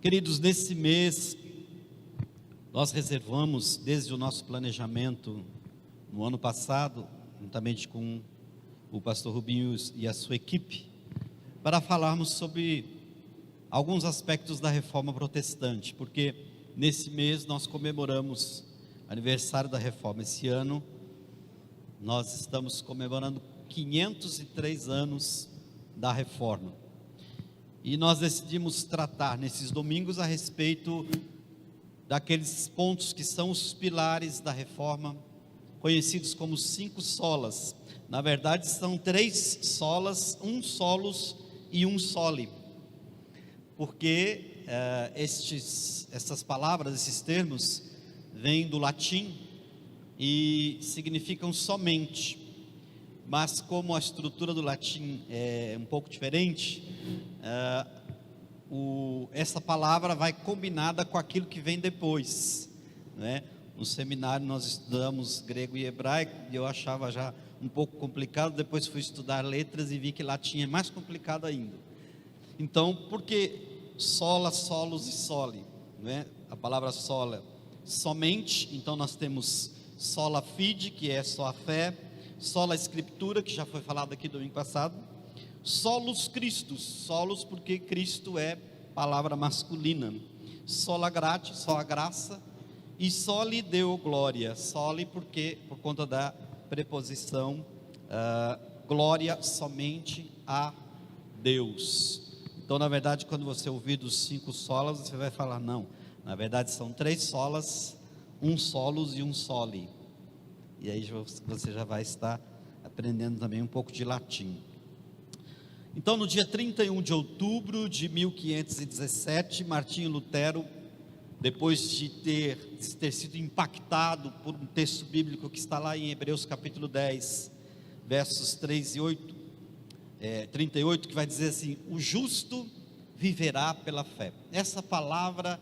Queridos, nesse mês, nós reservamos, desde o nosso planejamento, no ano passado, juntamente com o pastor Rubinho e a sua equipe, para falarmos sobre alguns aspectos da Reforma Protestante, porque nesse mês nós comemoramos aniversário da Reforma. Esse ano, nós estamos comemorando 503 anos da Reforma. E nós decidimos tratar nesses domingos a respeito daqueles pontos que são os pilares da Reforma, conhecidos como 5 solas. Na verdade são 3 solas, 1 solus e 1 soli, porque essas palavras, esses termos, vêm do latim e significam somente. Mas como a estrutura do latim é um pouco diferente, essa palavra vai combinada com aquilo que vem depois, né? No seminário nós estudamos grego e hebraico, e eu achava já um pouco complicado. Depois fui estudar letras e vi que latim é mais complicado ainda. Então, por que sola, solus e soli, né? A palavra sola, somente. Então nós temos sola fide, que é só a fé; sola escritura, que já foi falado aqui domingo passado; solus Christus, solus porque Cristo é palavra masculina; sola gratia, só a graça; e soli deo glória, soli porque por conta da preposição glória, somente a Deus. Então, na verdade, quando você ouvir dos 5 solas, você vai falar, não, na verdade são 3 solas, 1 solus e 1 soli. E aí você já vai estar aprendendo também um pouco de latim. Então, no dia 31 de outubro de 1517, Martinho Lutero, depois de ter sido impactado por um texto bíblico que está lá em Hebreus capítulo 10, versos 3 e 8, 38, que vai dizer assim: o justo viverá pela fé. Essa palavra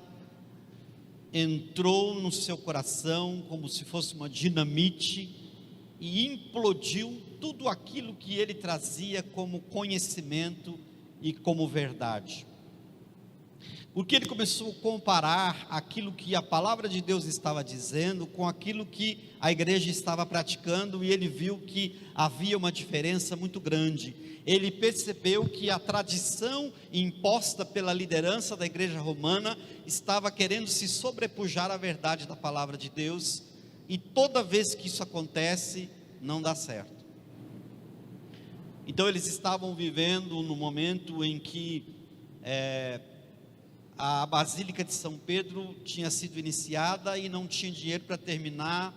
entrou no seu coração como se fosse uma dinamite e implodiu tudo aquilo que ele trazia como conhecimento e como verdade. Porque ele começou a comparar aquilo que a palavra de Deus estava dizendo com aquilo que a igreja estava praticando, e ele viu que havia uma diferença muito grande. Ele percebeu que a tradição imposta pela liderança da igreja romana estava querendo se sobrepujar à verdade da palavra de Deus, e toda vez que isso acontece, não dá certo. Então eles estavam vivendo no momento em que a Basílica de São Pedro tinha sido iniciada e não tinha dinheiro para terminar.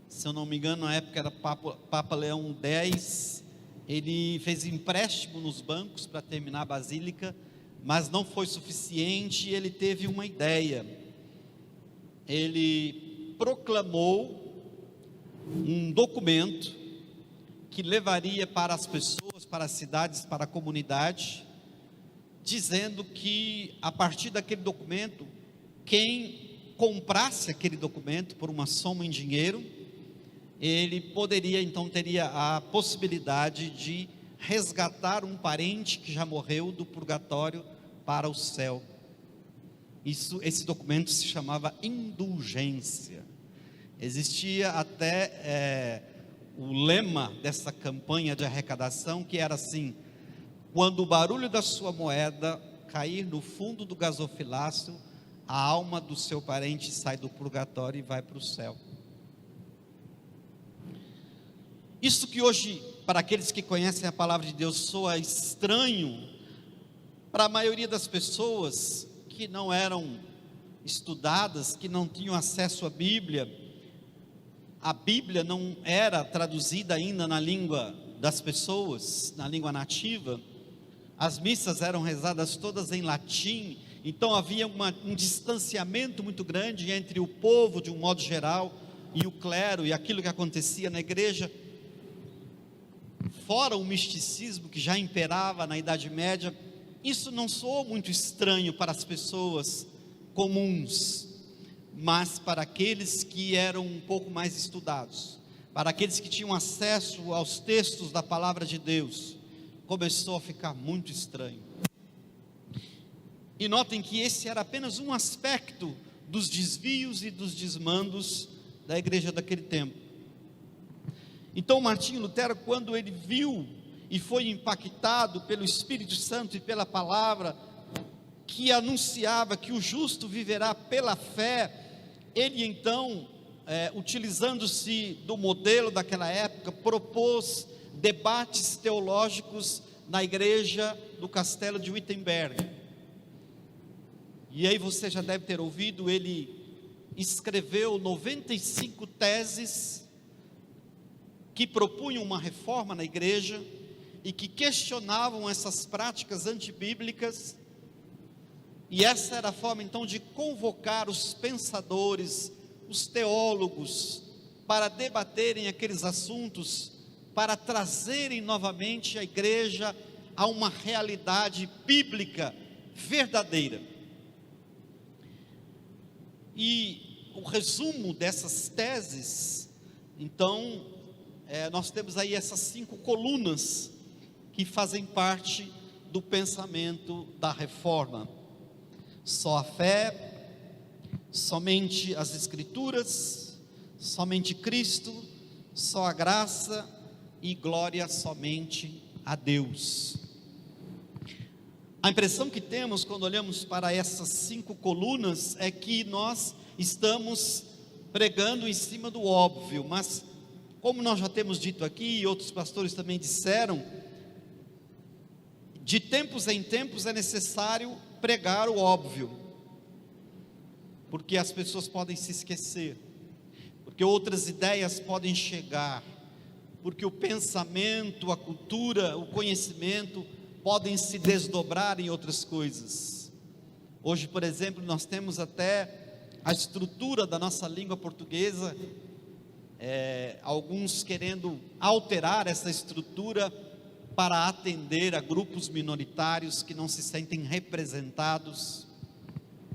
Se eu não me engano, na época era Papa Leão X. Ele fez empréstimo nos bancos para terminar a Basílica, mas não foi suficiente. Ele teve uma ideia. Ele proclamou um documento que levaria para as pessoas, para as cidades, para a comunidade, dizendo que a partir daquele documento, quem comprasse aquele documento por uma soma em dinheiro, ele poderia, então teria a possibilidade de resgatar um parente que já morreu do purgatório para o céu. Esse documento se chamava indulgência. Existia até o lema dessa campanha de arrecadação, que era assim: quando o barulho da sua moeda cair no fundo do gasofilácio, a alma do seu parente sai do purgatório e vai para o céu. Isso que hoje, para aqueles que conhecem a palavra de Deus, soa estranho, para a maioria das pessoas que não eram estudadas, que não tinham acesso à Bíblia. A Bíblia não era traduzida ainda na língua das pessoas, na língua nativa. As missas eram rezadas todas em latim, então havia um distanciamento muito grande entre o povo, de um modo geral, e o clero, e aquilo que acontecia na igreja. Fora o misticismo que já imperava na Idade Média, isso não soou muito estranho para as pessoas comuns, mas para aqueles que eram um pouco mais estudados, para aqueles que tinham acesso aos textos da palavra de Deus, começou a ficar muito estranho. E notem que esse era apenas um aspecto dos desvios e dos desmandos da igreja daquele tempo. Então Martinho Lutero, quando ele viu e foi impactado pelo Espírito Santo e pela palavra que anunciava que o justo viverá pela fé, ele então, utilizando-se do modelo daquela época, propôs debates teológicos na igreja do Castelo de Wittenberg. E aí você já deve ter ouvido, ele escreveu 95 teses que propunham uma reforma na igreja e que questionavam essas práticas antibíblicas. E essa era a forma então de convocar os pensadores, os teólogos, para debaterem aqueles assuntos, para trazerem novamente a igreja a uma realidade bíblica verdadeira. E o resumo dessas teses, então, nós temos aí essas 5 colunas que fazem parte do pensamento da reforma: só a fé, somente as Escrituras, somente Cristo, só a graça e glória somente a Deus. A impressão que temos quando olhamos para essas 5 colunas é que nós estamos pregando em cima do óbvio, mas como nós já temos dito aqui, e outros pastores também disseram, de tempos em tempos é necessário pregar o óbvio, porque as pessoas podem se esquecer, porque outras ideias podem chegar, porque o pensamento, a cultura, o conhecimento podem se desdobrar em outras coisas. Hoje, por exemplo, nós temos até a estrutura da nossa língua portuguesa, alguns querendo alterar essa estrutura para atender a grupos minoritários que não se sentem representados.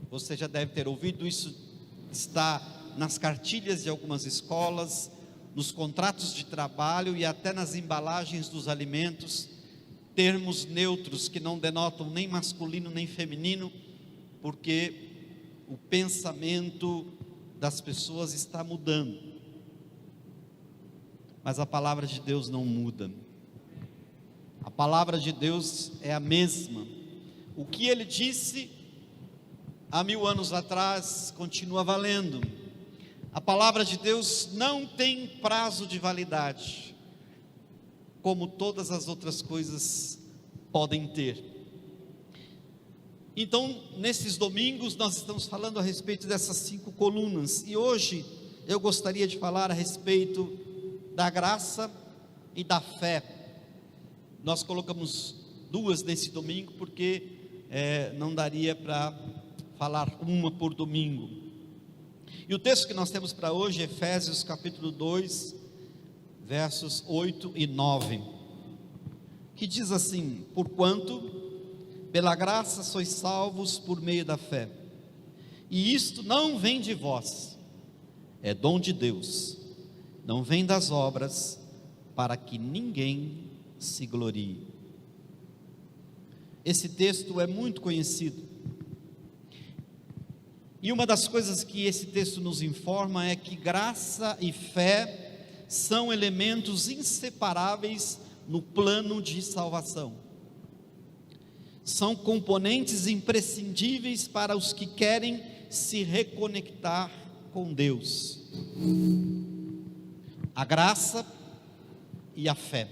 Você já deve ter ouvido isso, está nas cartilhas de algumas escolas, nos contratos de trabalho e até nas embalagens dos alimentos, termos neutros que não denotam nem masculino nem feminino, porque o pensamento das pessoas está mudando. Mas a palavra de Deus não muda. A palavra de Deus é a mesma. O que ele disse há 1000 anos atrás continua valendo. A palavra de Deus não tem prazo de validade, como todas as outras coisas podem ter. Então, nesses domingos, nós estamos falando a respeito dessas 5 colunas, e hoje eu gostaria de falar a respeito da graça e da fé. Nós colocamos 2 nesse domingo, porque não daria para falar uma por domingo. E o texto que nós temos para hoje é Efésios capítulo 2, versos 8 e 9, que diz assim: porquanto pela graça sois salvos por meio da fé, e isto não vem de vós, é dom de Deus, não vem das obras, para que ninguém se glorie. Esse texto é muito conhecido, e uma das coisas que esse texto nos informa é que graça e fé são elementos inseparáveis no plano de salvação. São componentes imprescindíveis para os que querem se reconectar com Deus. A graça e a fé.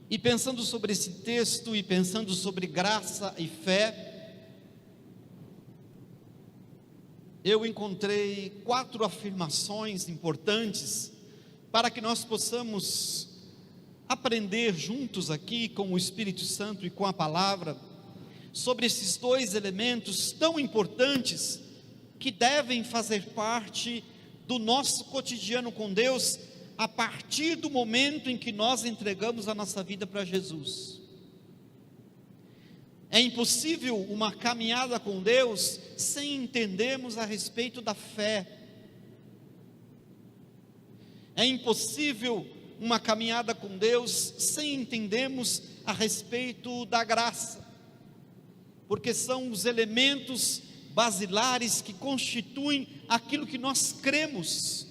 E pensando sobre esse texto e pensando sobre graça e fé, eu encontrei 4 afirmações importantes para que nós possamos aprender juntos aqui com o Espírito Santo e com a palavra sobre esses 2 elementos tão importantes que devem fazer parte do nosso cotidiano com Deus a partir do momento em que nós entregamos a nossa vida para Jesus. É impossível uma caminhada com Deus sem entendermos a respeito da fé. É impossível uma caminhada com Deus sem entendermos a respeito da graça. porque são os elementos basilares que constituem aquilo que nós cremos.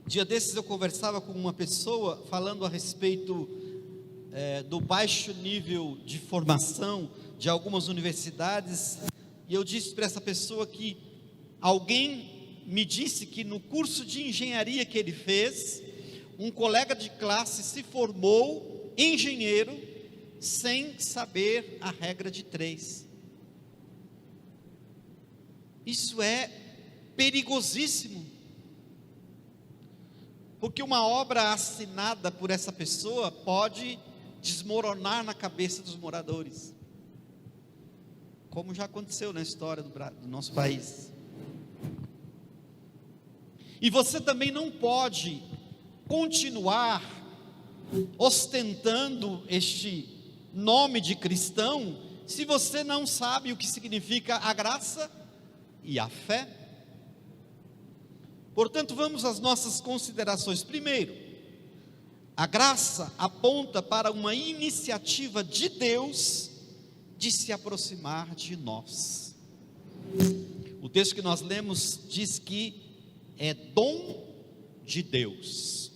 Dia desses eu conversava com uma pessoa falando a respeito do baixo nível de formação de algumas universidades, e eu disse para essa pessoa que alguém me disse que no curso de engenharia que ele fez, um colega de classe se formou engenheiro sem saber a regra de 3. Isso é perigosíssimo, porque uma obra assinada por essa pessoa pode desmoronar na cabeça dos moradores, como já aconteceu na história do nosso país. E você também não pode continuar ostentando este nome de cristão se você não sabe o que significa a graça e a fé. Portanto, vamos às nossas considerações. Primeiro, a graça aponta para uma iniciativa de Deus de se aproximar de nós. O texto que nós lemos diz que é dom de Deus.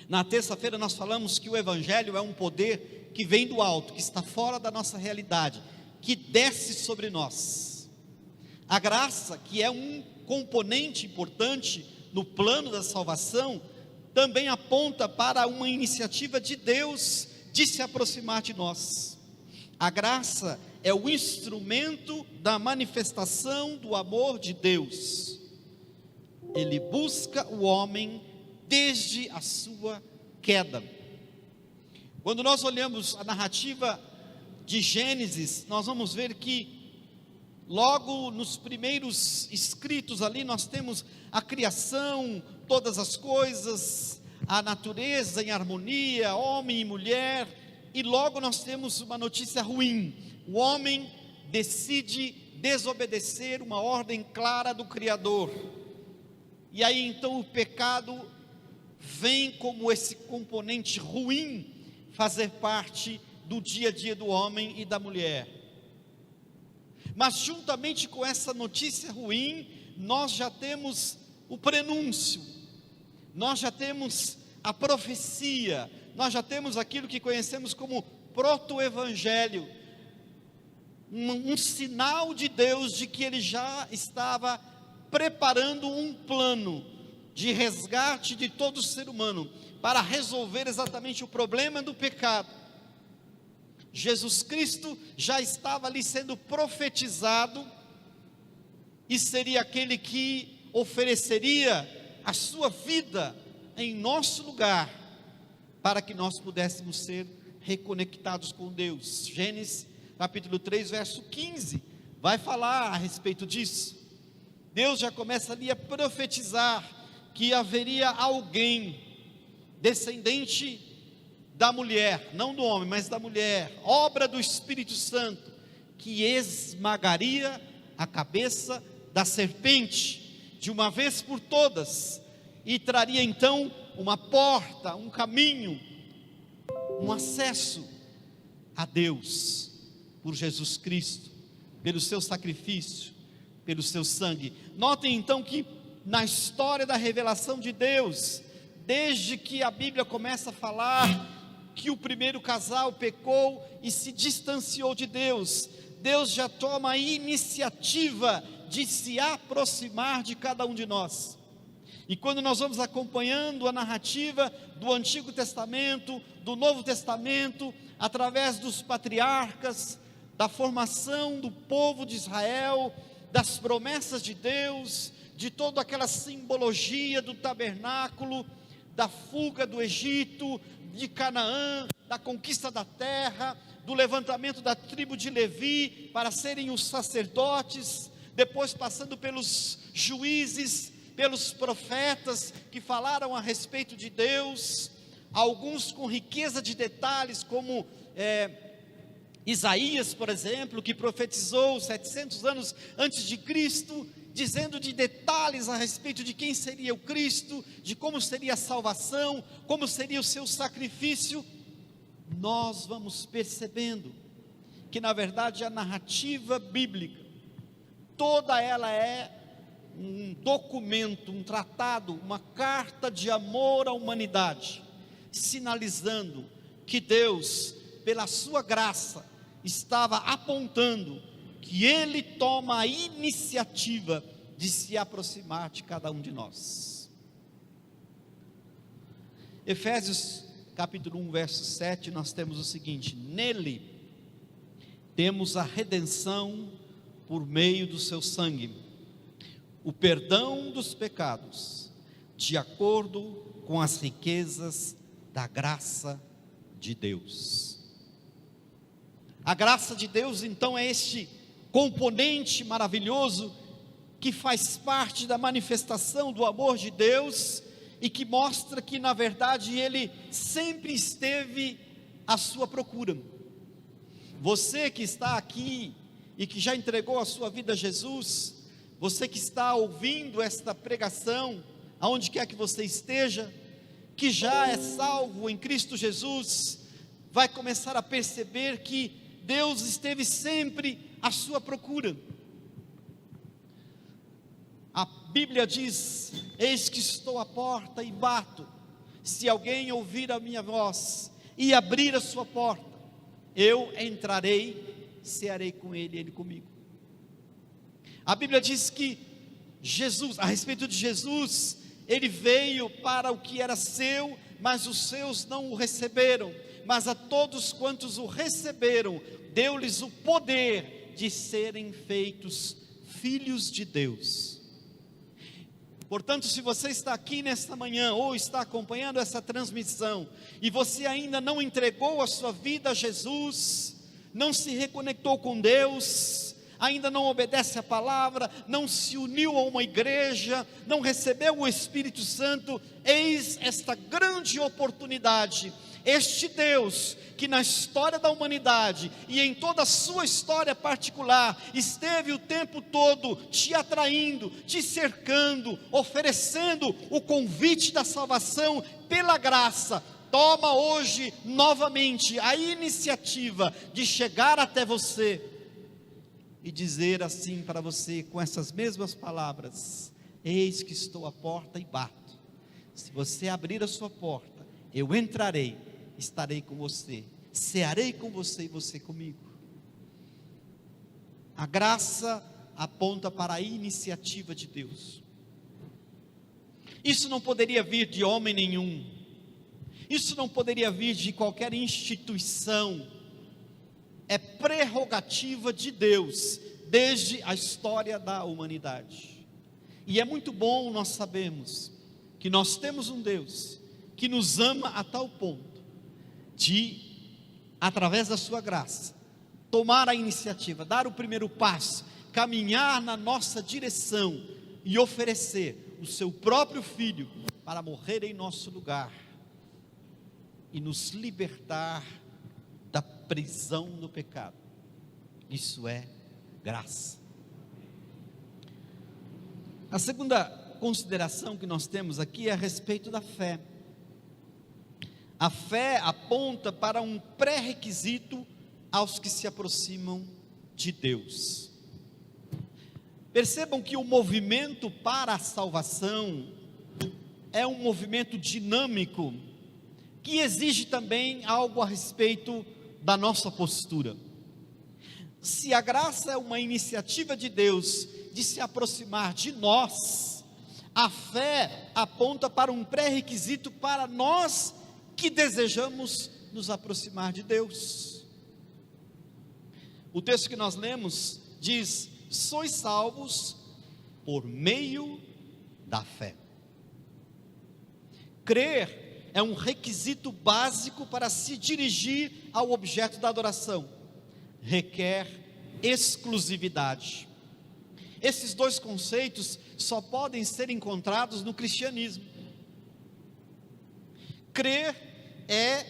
Na terça-feira nós falamos que o Evangelho é um poder que vem do alto, que está fora da nossa realidade, que desce sobre nós. A graça, que é um componente importante no plano da salvação, também aponta para uma iniciativa de Deus de se aproximar de nós. A graça é o instrumento da manifestação do amor de Deus. Ele busca o homem desde a sua queda. Quando nós olhamos a narrativa de Gênesis, nós vamos ver que logo nos primeiros escritos ali nós temos a criação, todas as coisas, a natureza em harmonia, homem e mulher, e logo nós temos uma notícia ruim: o homem decide desobedecer uma ordem clara do Criador, e aí então o pecado vem como esse componente ruim fazer parte do dia a dia do homem e da mulher. Mas juntamente com essa notícia ruim, nós já temos o prenúncio, nós já temos a profecia, nós já temos aquilo que conhecemos como proto-evangelho, um sinal de Deus de que Ele já estava preparando um plano de resgate de todo ser humano, para resolver exatamente o problema do pecado. Jesus Cristo já estava ali sendo profetizado, e seria aquele que ofereceria a sua vida em nosso lugar, para que nós pudéssemos ser reconectados com Deus. Gênesis capítulo 3, verso 15, vai falar a respeito disso. Deus já começa ali a profetizar que haveria alguém, descendente da mulher, não do homem, mas da mulher, obra do Espírito Santo, que esmagaria a cabeça da serpente, de uma vez por todas, e traria então uma porta, um caminho, um acesso a Deus, por Jesus Cristo, pelo seu sacrifício, pelo seu sangue. Notem então que na história da revelação de Deus, desde que a Bíblia começa a falar que o primeiro casal pecou e se distanciou de Deus, Deus já toma a iniciativa de se aproximar de cada um de nós. E quando nós vamos acompanhando a narrativa do Antigo Testamento, do Novo Testamento, através dos patriarcas, da formação do povo de Israel, das promessas de Deus, de toda aquela simbologia do tabernáculo, da fuga do Egito, de Canaã, da conquista da terra, do levantamento da tribo de Levi para serem os sacerdotes, depois passando pelos juízes, pelos profetas que falaram a respeito de Deus, alguns com riqueza de detalhes, como Isaías, por exemplo, que profetizou 700 anos antes de Cristo, dizendo de detalhes a respeito de quem seria o Cristo, de como seria a salvação, como seria o seu sacrifício. nós vamos percebendo que na verdade a narrativa bíblica, toda ela é um documento, um tratado, uma carta de amor à humanidade, sinalizando que Deus, pela sua graça, estava apontando que Ele toma a iniciativa de se aproximar de cada um de nós. Efésios capítulo 1, verso 7, nós temos o seguinte: nele temos a redenção por meio do seu sangue, o perdão dos pecados, de acordo com as riquezas da graça de Deus. A graça de Deus, então, é este componente maravilhoso que faz parte da manifestação do amor de Deus e que mostra que, na verdade, Ele sempre esteve à sua procura. Você que está aqui e que já entregou a sua vida a Jesus, você que está ouvindo esta pregação, aonde quer que você esteja, que já é salvo em Cristo Jesus, vai começar a perceber que Deus esteve sempre à sua procura. A Bíblia diz: eis que estou à porta e bato, se alguém ouvir a minha voz e abrir a sua porta, eu entrarei, cearei com ele e ele comigo. A Bíblia diz que Jesus, a respeito de Jesus, ele veio para o que era seu, mas os seus não o receberam, mas a todos quantos o receberam, deu-lhes o poder de serem feitos filhos de Deus. Portanto, se você está aqui nesta manhã, ou está acompanhando essa transmissão, e você ainda não entregou a sua vida a Jesus, não se reconectou com Deus, ainda não obedece a palavra, não se uniu a uma igreja, não recebeu o Espírito Santo, eis esta grande oportunidade. Este Deus, que na história da humanidade e em toda a sua história particular, esteve o tempo todo te atraindo, te cercando, oferecendo o convite da salvação pela graça, toma hoje novamente a iniciativa de chegar até você e dizer assim para você, com essas mesmas palavras: eis que estou à porta e bato, se você abrir a sua porta, eu entrarei, estarei com você, cearei com você e você comigo. A graça aponta para a iniciativa de Deus. Isso não poderia vir de homem nenhum, isso não poderia vir de qualquer instituição, é prerrogativa de Deus, desde a história da humanidade. E é muito bom nós sabermos que nós temos um Deus que nos ama a tal ponto de, através da sua graça, tomar a iniciativa, dar o primeiro passo, caminhar na nossa direção e oferecer o seu próprio Filho para morrer em nosso lugar e nos libertar da prisão do pecado. Isso é graça. A segunda consideração que nós temos aqui é a respeito da fé. A fé aponta para um pré-requisito aos que se aproximam de Deus. Percebam que o movimento para a salvação é um movimento dinâmico, que exige também algo a respeito da nossa postura. Se a graça é uma iniciativa de Deus de se aproximar de nós, a fé aponta para um pré-requisito para nós que desejamos nos aproximar de Deus. O texto que nós lemos diz: sois salvos por meio da fé. Crer é um requisito básico para se dirigir ao objeto da adoração. Requer exclusividade. Esses dois conceitos só podem ser encontrados no cristianismo. Crer é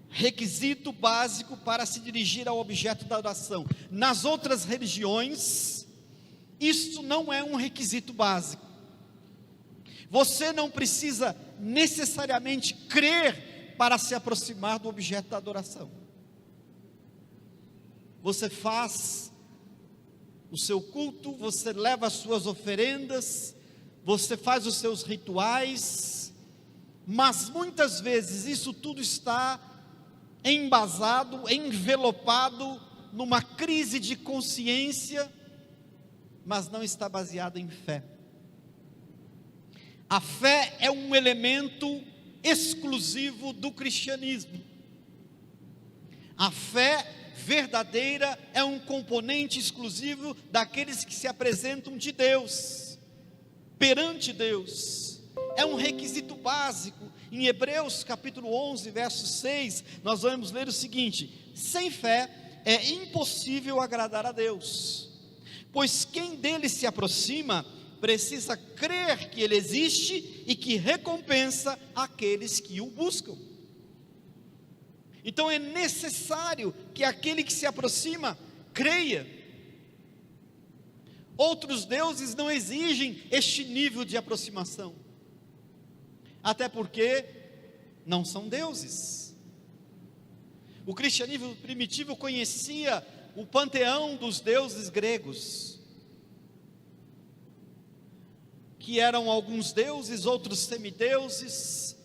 requisito básico para se dirigir ao objeto da adoração. Nas outras religiões, isso não é um requisito básico. Você não precisa necessariamente crer para se aproximar do objeto da adoração. Você faz o seu culto, você leva as suas oferendas, você faz os seus rituais, mas muitas vezes isso tudo está embasado, envelopado numa crise de consciência, mas não está baseado em fé. A fé é um elemento exclusivo do cristianismo. A fé verdadeira é um componente exclusivo daqueles que se apresentam de Deus, perante Deus. É um requisito básico. Em Hebreus capítulo 11, verso 6, nós vamos ler o seguinte: sem fé é impossível agradar a Deus, pois quem dele se aproxima precisa crer que ele existe e que recompensa aqueles que o buscam. Então é necessário que aquele que se aproxima creia. Outros deuses não exigem este nível de aproximação, até porque não são deuses. O cristianismo primitivo conhecia o panteão dos deuses gregos, que eram alguns deuses, outros semideuses,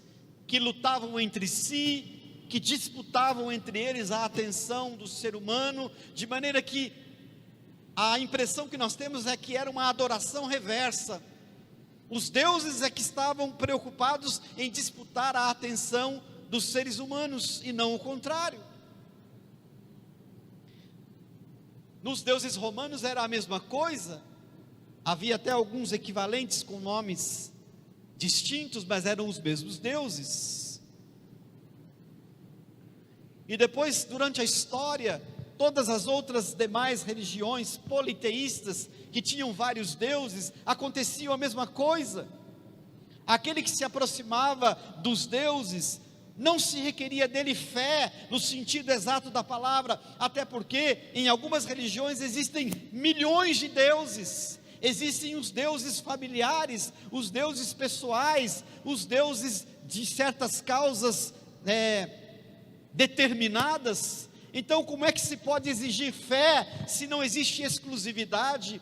que lutavam entre si, que disputavam entre eles a atenção do ser humano, de maneira que a impressão que nós temos é que era uma adoração reversa. Os deuses é que estavam preocupados em disputar a atenção dos seres humanos, e não o contrário. Nos deuses romanos era a mesma coisa. Havia até alguns equivalentes com nomes distintos, mas eram os mesmos deuses. E depois, durante a história, todas as outras demais religiões politeístas, que tinham vários deuses, aconteciam a mesma coisa. Aquele que se aproximava dos deuses, não se requeria dele fé, no sentido exato da palavra, até porque em algumas religiões existem milhões de deuses. Existem os deuses familiares, os deuses pessoais, os deuses de certas causas determinadas. Então, como é que se pode exigir fé se não existe exclusividade?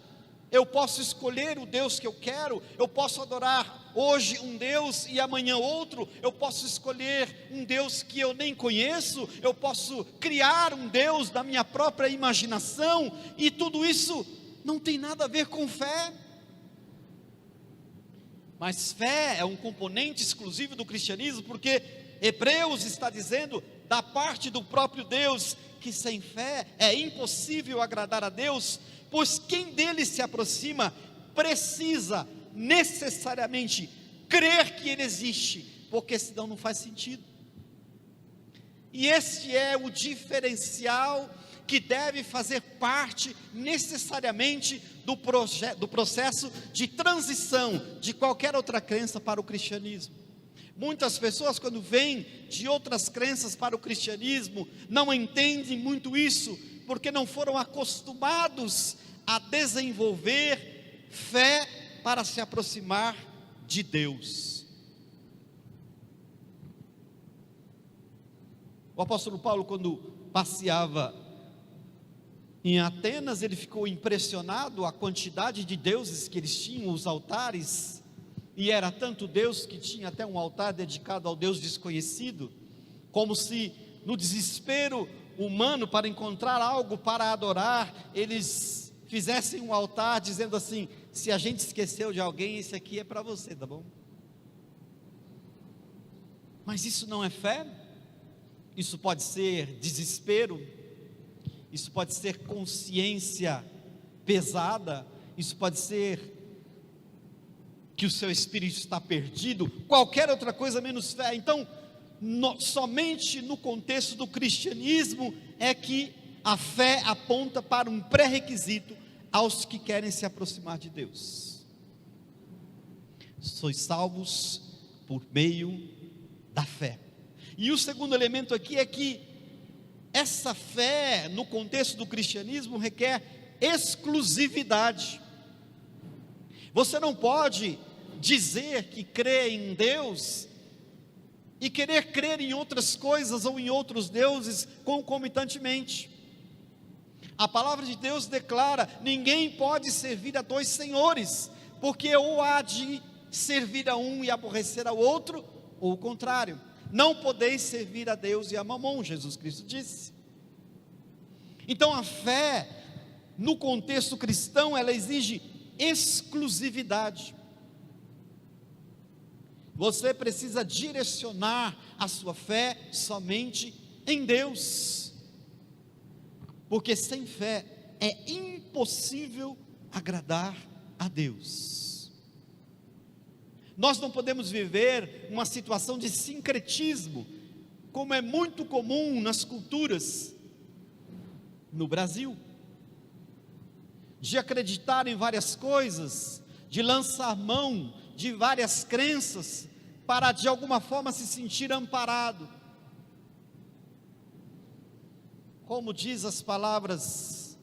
Eu posso escolher o Deus que eu quero, eu posso adorar hoje um Deus e amanhã outro, eu posso escolher um Deus que eu nem conheço, eu posso criar um Deus da minha própria imaginação, e tudo isso não tem nada a ver com fé. Mas fé é um componente exclusivo do cristianismo, porque Hebreus está dizendo, da parte do próprio Deus, que sem fé é impossível agradar a Deus, pois quem dele se aproxima precisa necessariamente crer que ele existe, porque senão não faz sentido. E este é o diferencial que deve fazer parte necessariamente do processo de transição de qualquer outra crença para o cristianismo. Muitas pessoas, quando vêm de outras crenças para o cristianismo, não entendem muito isso, porque não foram acostumados a desenvolver fé para se aproximar de Deus. O apóstolo Paulo, quando passeava em Atenas, ele ficou impressionado a quantidade de deuses que eles tinham, os altares. E era tanto Deus que tinha até um altar dedicado ao Deus desconhecido, como se no desespero humano para encontrar algo para adorar, eles fizessem um altar dizendo assim: se a gente esqueceu de alguém, esse aqui é para você, tá bom? Mas isso não é fé, isso pode ser desespero, isso pode ser consciência pesada, isso pode ser que o seu espírito está perdido, qualquer outra coisa menos fé. Então, somente no contexto do cristianismo é que a fé aponta para um pré-requisito aos que querem se aproximar de Deus. Sois salvos por meio da fé. E o segundo elemento aqui é que essa fé, no contexto do cristianismo, requer exclusividade. Você não pode dizer que crê em Deus e querer crer em outras coisas ou em outros deuses concomitantemente. A palavra de Deus declara: ninguém pode servir a dois senhores, porque ou há de servir a um e aborrecer ao outro, ou o contrário. Não podeis servir a Deus e a Mamon, Jesus Cristo disse. Então a fé, no contexto cristão, ela exige exclusividade. Você precisa direcionar a sua fé somente em Deus, porque sem fé é impossível agradar a Deus. Nós não podemos viver uma situação de sincretismo, como é muito comum nas culturas no Brasil, de acreditar em várias coisas, de lançar mão de várias crenças, para de alguma forma se sentir amparado. Como diz as palavras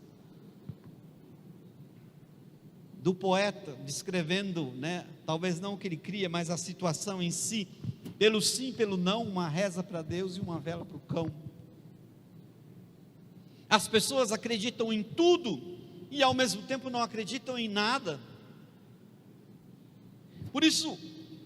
do poeta, descrevendo, talvez não o que ele cria, mas a situação em si: pelo sim, pelo não, uma reza para Deus e uma vela para o cão. As pessoas acreditam em tudo e ao mesmo tempo não acreditam em nada. Por isso,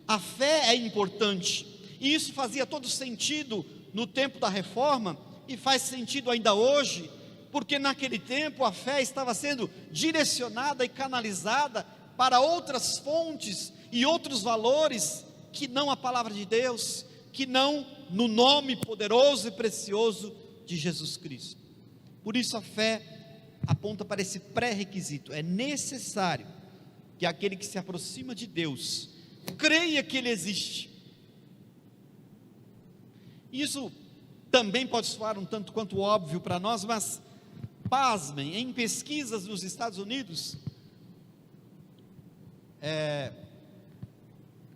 a fé é importante, e isso fazia todo sentido no tempo da reforma, e faz sentido ainda hoje, porque naquele tempo a fé estava sendo direcionada e canalizada para outras fontes e outros valores, que não a palavra de Deus, que não no nome poderoso e precioso de Jesus Cristo. Por isso a fé aponta para esse pré-requisito: é necessário que aquele que se aproxima de Deus creia que Ele existe. Isso também pode soar um tanto quanto óbvio para nós, mas pasmem, em pesquisas nos Estados Unidos,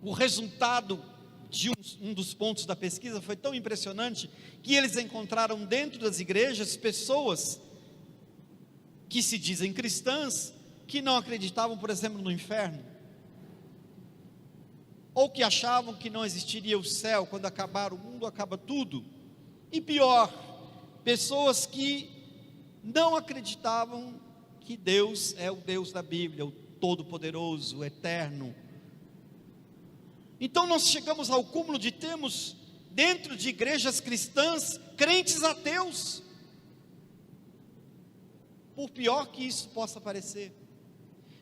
o resultado de um dos pontos da pesquisa foi tão impressionante, que eles encontraram dentro das igrejas pessoas que se dizem cristãs, que não acreditavam, por exemplo, no inferno, ou que achavam que não existiria o céu, quando acabar o mundo, acaba tudo. E pior, pessoas que não acreditavam que Deus é o Deus da Bíblia, o Todo-Poderoso, o Eterno. Então nós chegamos ao cúmulo de termos, dentro de igrejas cristãs, crentes ateus, por pior que isso possa parecer.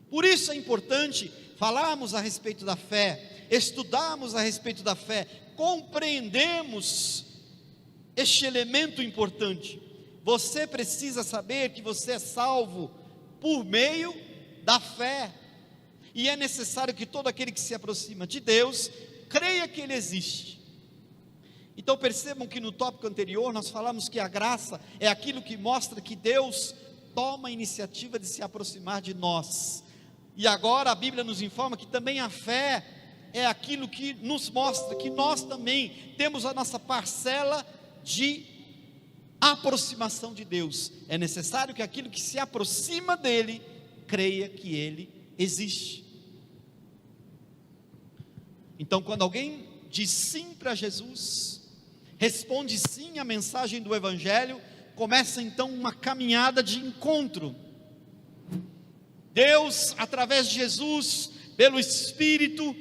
Por isso é importante falarmos a respeito da fé, estudarmos a respeito da fé, compreendermos este elemento importante. Você precisa saber que você é salvo por meio da fé, e é necessário que todo aquele que se aproxima de Deus creia que Ele existe. Então percebam que no tópico anterior nós falamos que a graça é aquilo que mostra que Deus toma a iniciativa de se aproximar de nós, e agora a Bíblia nos informa que também a fé é aquilo que nos mostra que nós também temos a nossa parcela de aproximação de Deus. É necessário que aquilo que se aproxima dEle, creia que Ele existe. Então quando alguém diz sim para Jesus, responde sim à mensagem do Evangelho, começa então uma caminhada de encontro. Deus, através de Jesus, pelo Espírito,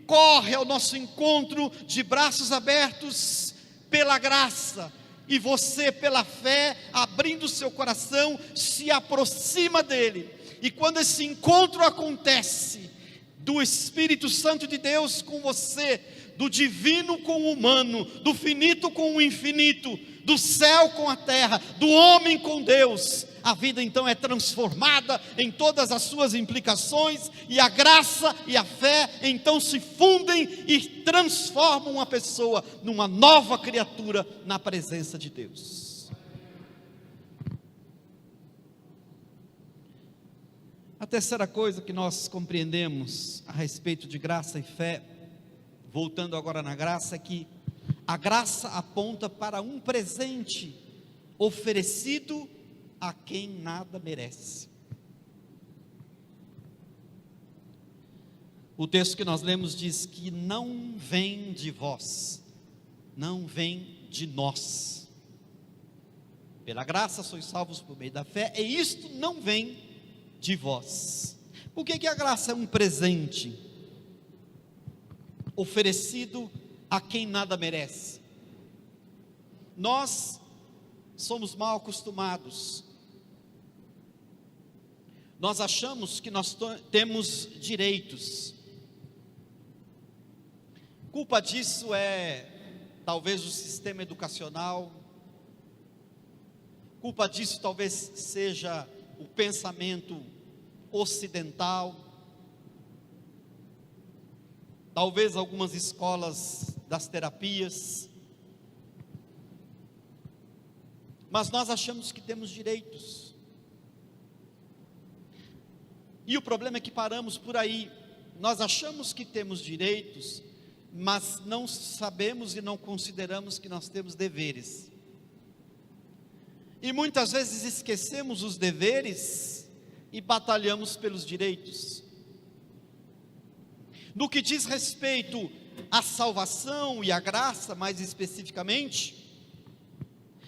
corre ao nosso encontro de braços abertos, pela graça, e você, pela fé, abrindo seu coração, se aproxima dEle. E quando esse encontro acontece, do Espírito Santo de Deus com você, do divino com o humano, do finito com o infinito, do céu com a terra, do homem com Deus, a vida então é transformada em todas as suas implicações, e a graça e a fé então se fundem e transformam a pessoa numa nova criatura na presença de Deus. A terceira coisa que nós compreendemos a respeito de graça e fé, voltando agora na graça, é que a graça aponta para um presente oferecido a quem nada merece. O texto que nós lemos diz que não vem de vós, não vem de nós. Pela graça sois salvos por meio da fé, e isto não vem de vós. Por que a graça é um presente oferecido a quem nada merece? Nós somos mal acostumados. Nós achamos que nós temos direitos. Culpa disso é talvez o sistema educacional. Culpa disso talvez seja o pensamento ocidental. Talvez algumas escolas das terapias. Mas nós achamos que temos direitos. E o problema é que paramos por aí. Nós achamos que temos direitos, mas não sabemos e não consideramos que nós temos deveres. E muitas vezes esquecemos os deveres e batalhamos pelos direitos. No que diz respeito à salvação e à graça, mais especificamente,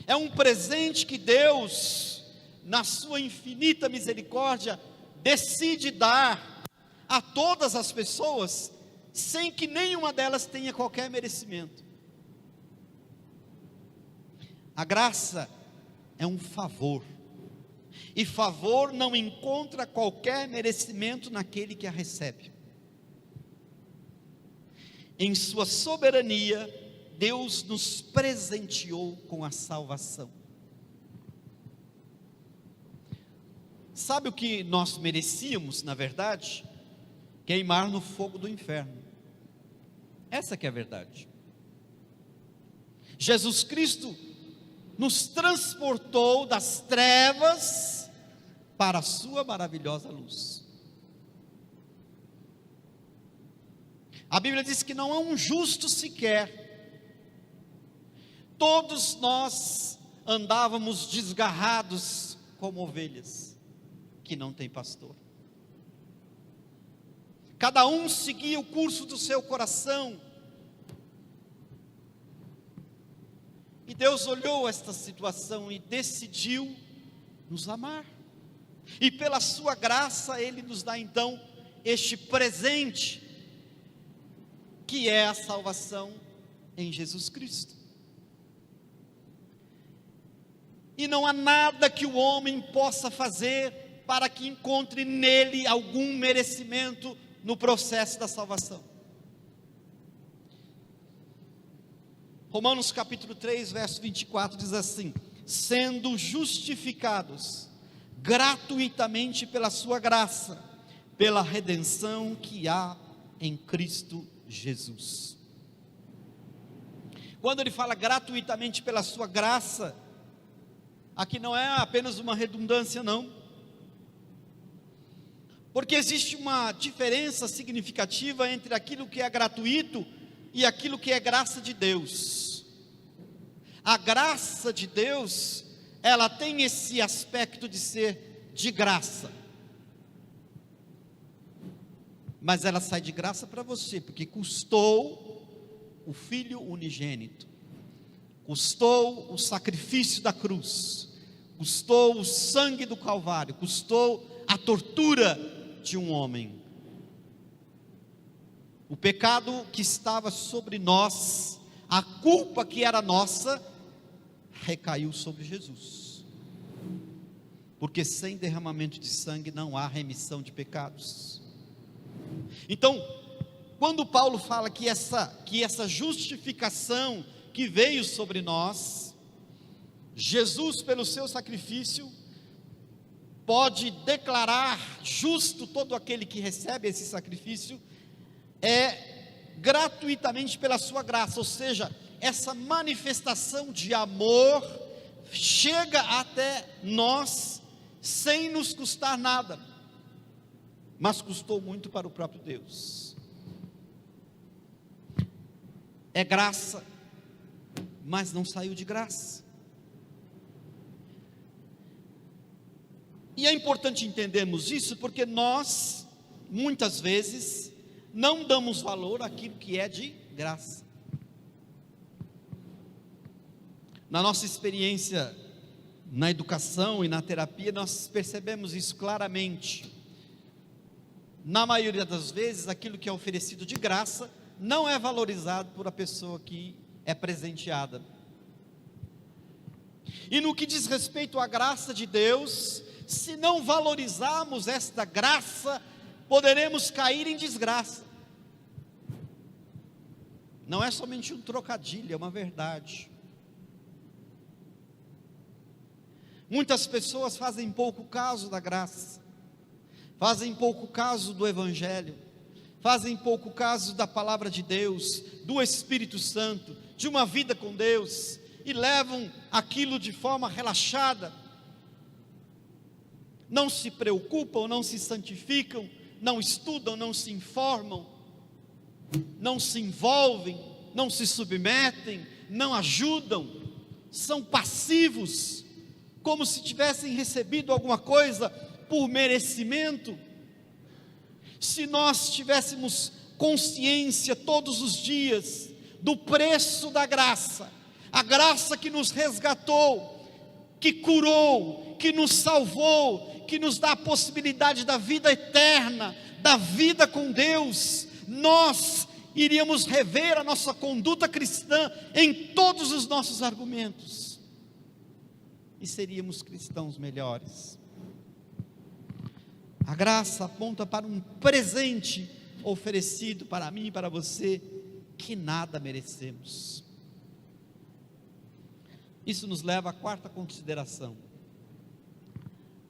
é um presente que Deus, na sua infinita misericórdia, decide dar a todas as pessoas, sem que nenhuma delas tenha qualquer merecimento. A graça é um favor, e favor não encontra qualquer merecimento naquele que a recebe. Em sua soberania, Deus nos presenteou com a salvação. Sabe o que nós merecíamos, na verdade? Queimar no fogo do inferno. Essa que é a verdade. Jesus Cristo nos transportou das trevas para a sua maravilhosa luz. A Bíblia diz que não há um justo sequer. Todos nós andávamos desgarrados como ovelhas que não tem pastor. Cada um seguia o curso do seu coração. E Deus olhou esta situação e decidiu nos amar. E pela sua graça Ele nos dá então este presente, que é a salvação em Jesus Cristo. E não há nada que o homem possa fazer para que encontre nele algum merecimento no processo da salvação. Romanos capítulo 3, verso 24 diz assim: sendo justificados gratuitamente pela sua graça, pela redenção que há em Cristo Jesus. Quando ele fala gratuitamente pela sua graça, aqui não é apenas uma redundância, não, porque existe uma diferença significativa entre aquilo que é gratuito e aquilo que é graça de Deus. A graça de Deus, ela tem esse aspecto de ser de graça, mas ela sai de graça para você, porque custou o Filho unigênito, custou o sacrifício da cruz, custou o sangue do Calvário, custou a tortura de um homem. O pecado que estava sobre nós, a culpa que era nossa, recaiu sobre Jesus, porque sem derramamento de sangue não há remissão de pecados. Então, quando Paulo fala que essa justificação que veio sobre nós, Jesus pelo seu sacrifício pode declarar justo todo aquele que recebe esse sacrifício, é gratuitamente pela sua graça, ou seja, essa manifestação de amor chega até nós sem nos custar nada, mas custou muito para o próprio Deus. É graça, mas não saiu de graça. E é importante entendermos isso, porque nós, muitas vezes, não damos valor àquilo que é de graça. Na nossa experiência na educação e na terapia, nós percebemos isso claramente. Na maioria das vezes, aquilo que é oferecido de graça não é valorizado por a pessoa que é presenteada. E no que diz respeito à graça de Deus, se não valorizarmos esta graça, poderemos cair em desgraça. Não é somente um trocadilho, é uma verdade. Muitas pessoas fazem pouco caso da graça, fazem pouco caso do Evangelho, fazem pouco caso da palavra de Deus, do Espírito Santo, de uma vida com Deus, e levam aquilo de forma relaxada, não se preocupam, não se santificam, não estudam, não se informam, não se envolvem, não se submetem, não ajudam, são passivos, como se tivessem recebido alguma coisa por merecimento. Se nós tivéssemos consciência todos os dias do preço da graça, a graça que nos resgatou, que curou, que nos salvou, que nos dá a possibilidade da vida eterna, da vida com Deus, nós iríamos rever a nossa conduta cristã em todos os nossos argumentos, e seríamos cristãos melhores. A graça aponta para um presente oferecido para mim e para você, que nada merecemos. Isso nos leva à quarta consideração,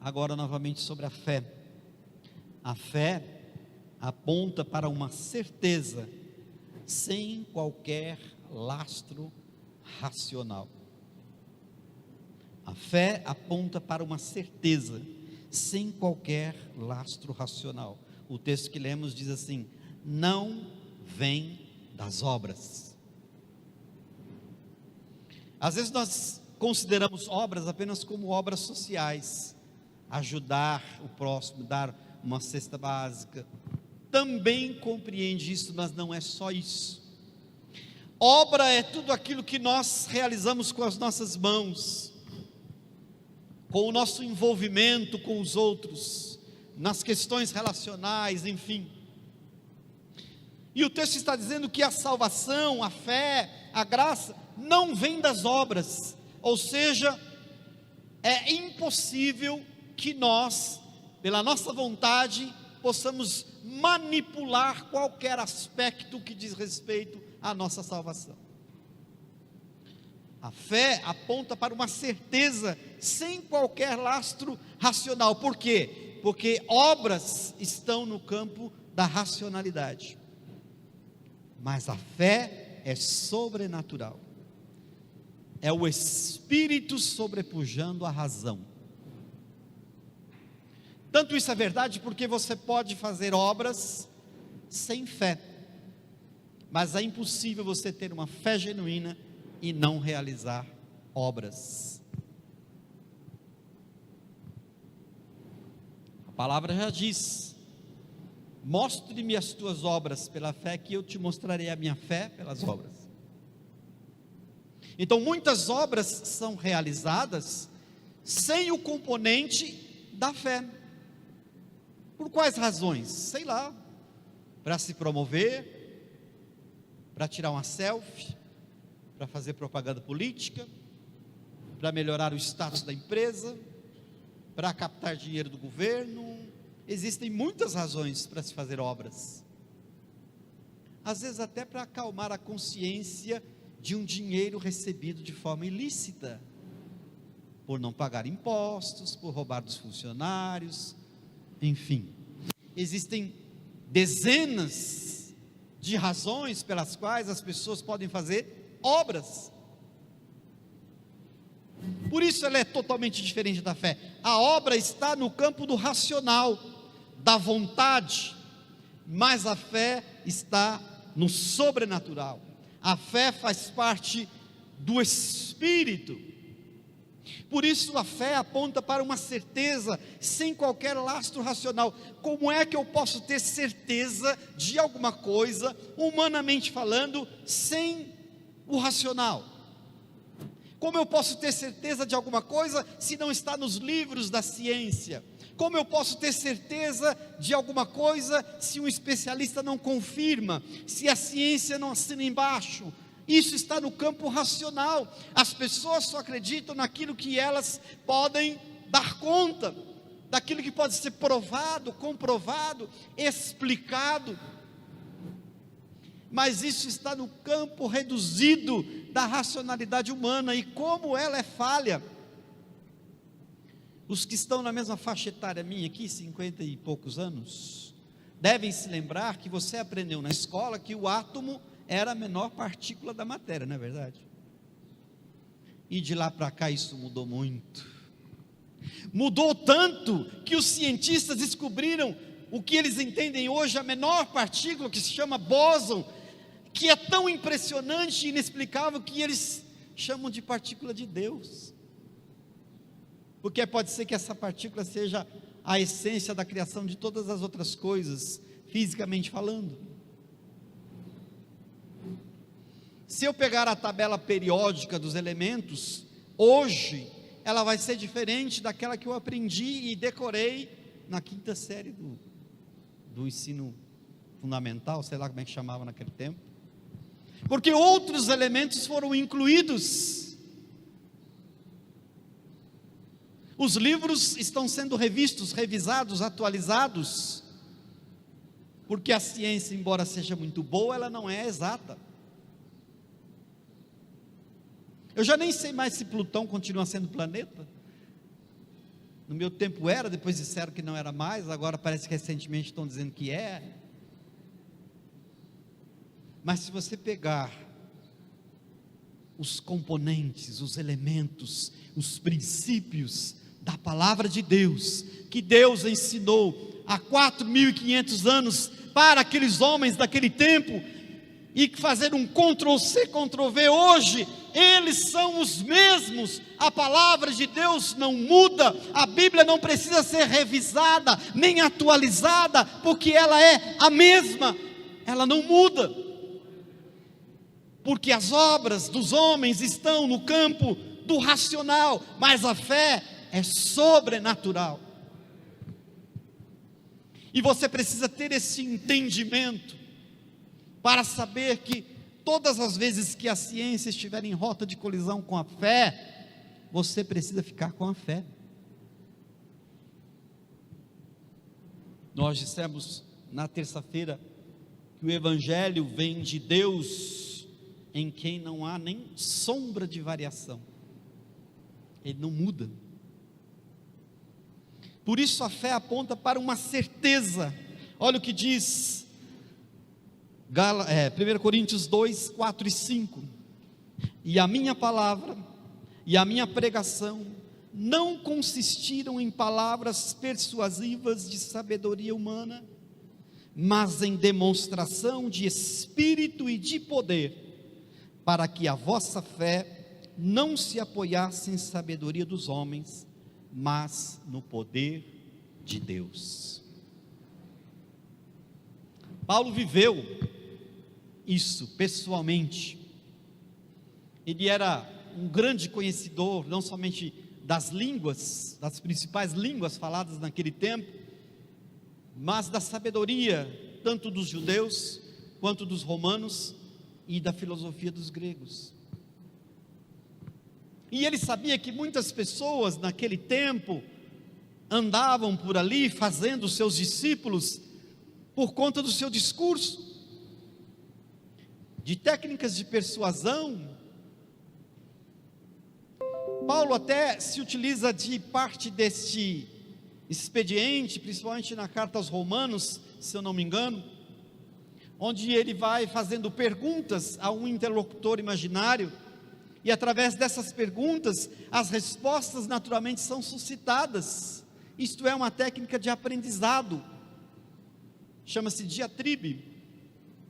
agora novamente sobre a fé. A fé aponta para uma certeza, sem qualquer lastro racional. A fé aponta para uma certeza, sem qualquer lastro racional. O texto que lemos diz assim: não vem das obras. Às vezes nós consideramos obras apenas como obras sociais, ajudar o próximo, dar uma cesta básica. Também compreende isso, mas não é só isso. Obra é tudo aquilo que nós realizamos com as nossas mãos, com o nosso envolvimento com os outros, nas questões relacionais, enfim. E o texto está dizendo que a salvação, a fé, a graça, não vem das obras, ou seja, é impossível que nós, pela nossa vontade, possamos manipular qualquer aspecto que diz respeito à nossa salvação. A fé aponta para uma certeza sem qualquer lastro racional. Por quê? Porque obras estão no campo da racionalidade, mas a fé é sobrenatural, é o Espírito sobrepujando a razão. Tanto isso é verdade porque você pode fazer obras sem fé, mas é impossível você ter uma fé genuína e não realizar obras. A palavra já diz: mostre-me as tuas obras pela fé, que eu te mostrarei a minha fé pelas obras. Então muitas obras são realizadas sem o componente da fé. Por quais razões? Sei lá, para se promover, para tirar uma selfie, para fazer propaganda política, para melhorar o status da empresa, para captar dinheiro do governo. Existem muitas razões para se fazer obras, às vezes até para acalmar a consciência de um dinheiro recebido de forma ilícita, por não pagar impostos, por roubar dos funcionários, enfim, existem dezenas de razões pelas quais as pessoas podem fazer obras. Por isso ela é totalmente diferente da fé. A obra está no campo do racional, da vontade, mas a fé está no sobrenatural. A fé faz parte do Espírito. Por isso a fé aponta para uma certeza sem qualquer lastro racional. Como é que eu posso ter certeza de alguma coisa, humanamente falando, sem o racional? Como eu posso ter certeza de alguma coisa se não está nos livros da ciência? Como eu posso ter certeza de alguma coisa se um especialista não confirma, se a ciência não assina embaixo? Isso está no campo racional. As pessoas só acreditam naquilo que elas podem dar conta, daquilo que pode ser provado, comprovado, explicado. Mas isso está no campo reduzido da racionalidade humana, e como ela é falha. Os que estão na mesma faixa etária minha aqui, 50 e poucos anos, devem se lembrar que você aprendeu na escola que o átomo era a menor partícula da matéria, não é verdade? E de lá para cá isso mudou muito. Mudou tanto que os cientistas descobriram o que eles entendem hoje, a menor partícula, que se chama bóson, que é tão impressionante e inexplicável que eles chamam de partícula de Deus. Porque pode ser que essa partícula seja a essência da criação de todas as outras coisas, fisicamente falando. Se eu pegar a tabela periódica dos elementos, hoje, ela vai ser diferente daquela que eu aprendi e decorei na 5ª série do ensino fundamental, sei lá como é que chamava naquele tempo. Porque outros elementos foram incluídos. Os livros estão sendo revistos, revisados, atualizados, porque a ciência, embora seja muito boa, ela não é exata. Eu já nem sei mais se Plutão continua sendo planeta. No meu tempo era, depois disseram que não era mais, agora parece que recentemente estão dizendo que é. Mas se você pegar os componentes, os elementos, os princípios da palavra de Deus, que Deus ensinou há 4.500 anos para aqueles homens daquele tempo, e fazer um Ctrl+C, Ctrl+V hoje, eles são os mesmos. A palavra de Deus não muda, a Bíblia não precisa ser revisada, nem atualizada, porque ela é a mesma, ela não muda, porque as obras dos homens estão no campo do racional, mas a fé é sobrenatural. E você precisa ter esse entendimento, para saber que todas as vezes que a ciência estiver em rota de colisão com a fé, você precisa ficar com a fé. Nós dissemos na terça-feira que o Evangelho vem de Deus, em quem não há nem sombra de variação, ele não muda. Por isso a fé aponta para uma certeza. Olha o que diz 1 Coríntios 2, 4 e 5, e a minha palavra e a minha pregação não consistiram em palavras persuasivas de sabedoria humana, mas em demonstração de espírito e de poder, para que a vossa fé não se apoiasse em sabedoria dos homens, mas no poder de Deus. Paulo viveu isso pessoalmente. Ele era um grande conhecedor, não somente das línguas, das principais línguas faladas naquele tempo, mas da sabedoria, tanto dos judeus, quanto dos romanos, e da filosofia dos gregos. E ele sabia que muitas pessoas naquele tempo andavam por ali fazendo os seus discípulos por conta do seu discurso, de técnicas de persuasão. Paulo até se utiliza de parte deste expediente, principalmente na carta aos Romanos, se eu não me engano, onde ele vai fazendo perguntas a um interlocutor imaginário, e através dessas perguntas, as respostas naturalmente são suscitadas. Isto é uma técnica de aprendizado, chama-se diatribe,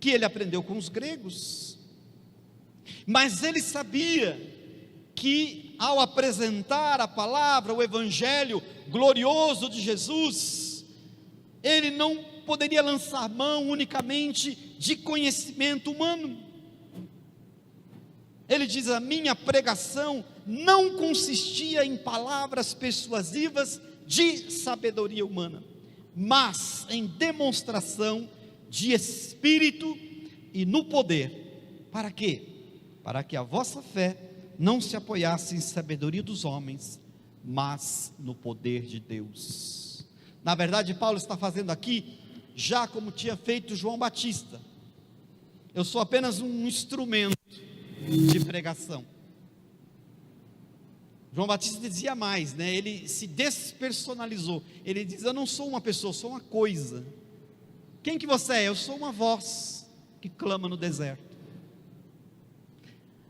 que ele aprendeu com os gregos. Mas ele sabia que ao apresentar a palavra, o evangelho glorioso de Jesus, ele não poderia lançar mão unicamente de conhecimento humano. Ele diz: a minha pregação não consistia em palavras persuasivas de sabedoria humana, mas em demonstração de espírito e no poder. Para quê? Para que a vossa fé não se apoiasse em sabedoria dos homens, mas no poder de Deus. Na verdade, Paulo está fazendo aqui, já como tinha feito João Batista: eu sou apenas um instrumento de pregação. João Batista dizia mais, né? Ele se despersonalizou. Ele diz: eu não sou uma pessoa, eu sou uma coisa. Quem que você é? Eu sou uma voz que clama no deserto.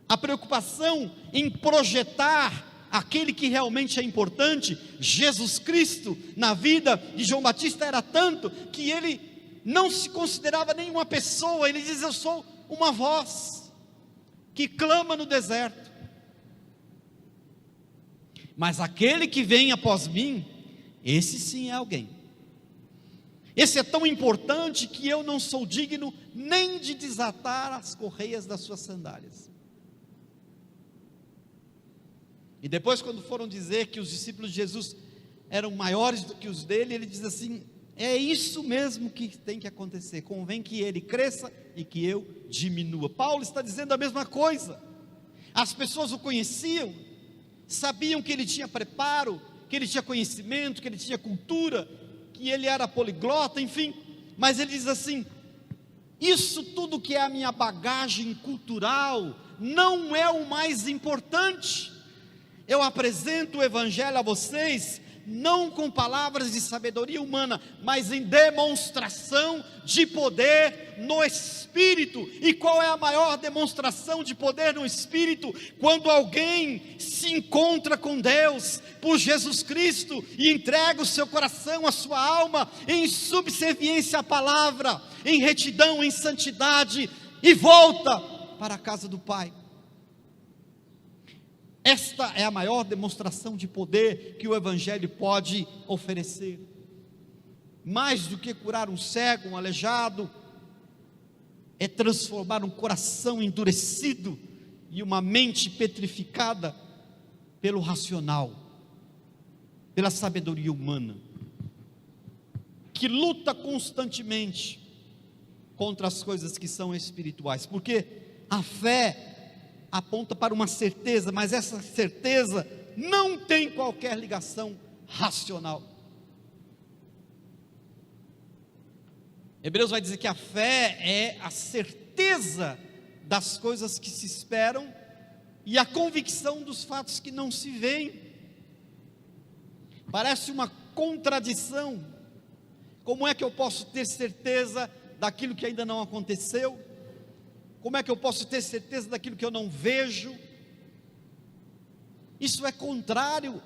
A preocupação em projetar aquele que realmente é importante, Jesus Cristo, na vida de João Batista era tanto, que ele não se considerava nenhuma pessoa. Ele diz: eu sou uma voz que clama no deserto. Mas aquele que vem após mim, esse sim é alguém. Esse é tão importante que eu não sou digno nem de desatar as correias das suas sandálias. E depois, quando foram dizer que os discípulos de Jesus eram maiores do que os dele, ele diz assim: é isso mesmo que tem que acontecer, convém que ele cresça e que eu diminua. Paulo está dizendo a mesma coisa. As pessoas o conheciam, sabiam que ele tinha preparo, que ele tinha conhecimento, que ele tinha cultura, que ele era poliglota, enfim, mas ele diz assim: isso tudo que é a minha bagagem cultural não é o mais importante. Eu apresento o evangelho a vocês não com palavras de sabedoria humana, mas em demonstração de poder no Espírito. E qual é a maior demonstração de poder no Espírito? Quando alguém se encontra com Deus por Jesus Cristo e entrega o seu coração, a sua alma em subserviência à palavra, em retidão, em santidade, e volta para a casa do Pai. Esta é a maior demonstração de poder que o Evangelho pode oferecer. Mais do que curar um cego, um aleijado, é transformar um coração endurecido e uma mente petrificada pelo racional, pela sabedoria humana, que luta constantemente contra as coisas que são espirituais, porque a fé aponta para uma certeza, mas essa certeza não tem qualquer ligação racional. Hebreus vai dizer que a fé é a certeza das coisas que se esperam e a convicção dos fatos que não se veem. Parece uma contradição. Como é que eu posso ter certeza daquilo que ainda não aconteceu? Como é que eu posso ter certeza daquilo que eu não vejo? Isso é contrário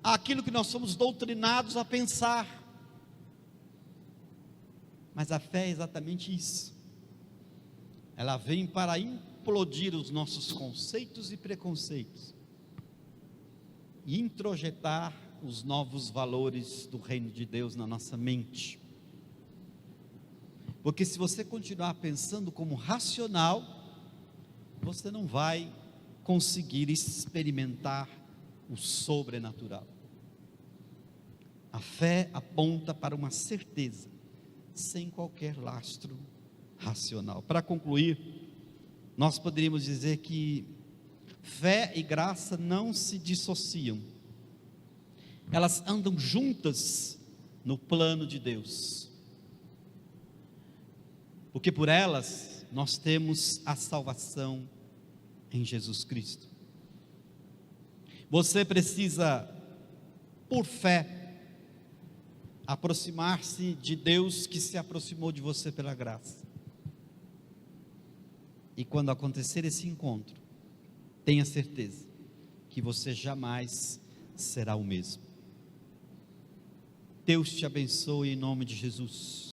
àquilo que nós somos doutrinados a pensar. Mas a fé é exatamente isso. Ela vem para implodir os nossos conceitos e preconceitos e introjetar os novos valores do reino de Deus na nossa mente. Porque se você continuar pensando como racional, você não vai conseguir experimentar o sobrenatural. A fé aponta para uma certeza, sem qualquer lastro racional. Para concluir, nós poderíamos dizer que fé e graça não se dissociam. Elas andam juntas no plano de Deus. Porque por elas nós temos a salvação em Jesus Cristo. Você precisa, por fé, aproximar-se de Deus que se aproximou de você pela graça. E quando acontecer esse encontro, tenha certeza que você jamais será o mesmo. Deus te abençoe em nome de Jesus.